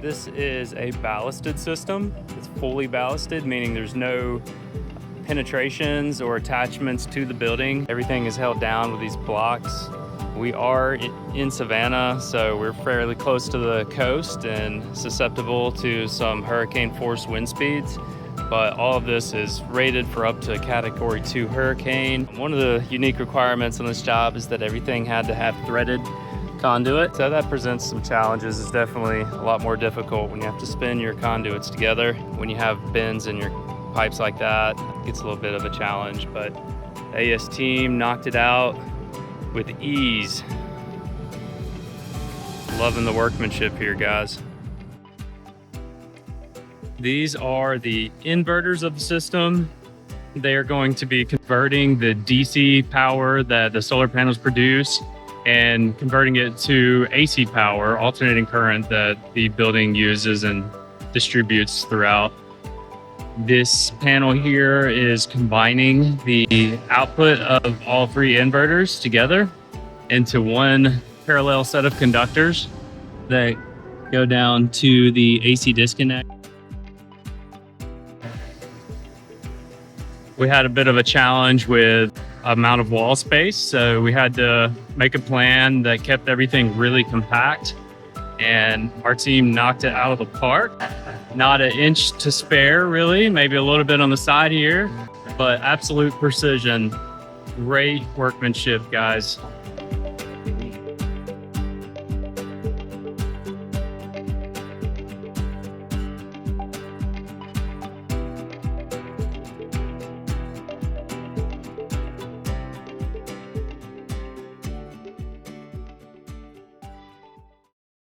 This is a ballasted system. It's fully ballasted, meaning there's no penetrations or attachments to the building. Everything is held down with these blocks. We are in Savannah, so we're fairly close to the coast and susceptible to some hurricane force wind speeds. But all of this is rated for up to a Category 2 hurricane. One of the unique requirements on this job is that everything had to have threaded conduit. So that presents some challenges. It's definitely a lot more difficult when you have to spin your conduits together. When you have bends in your pipes like that, it gets a little bit of a challenge, but the AS team knocked it out with ease. Loving the workmanship here, guys. These are the inverters of the system. They are going to be converting the DC power that the solar panels produce and converting it to AC power, alternating current that the building uses and distributes throughout. This panel here is combining the output of all three inverters together into one parallel set of conductors that go down to the AC disconnect. We had a bit of a challenge with amount of wall space, so we had to make a plan that kept everything really compact, and our team knocked it out of the park. Not an inch to spare, really, maybe a little bit on the side here, but absolute precision. Great workmanship, guys.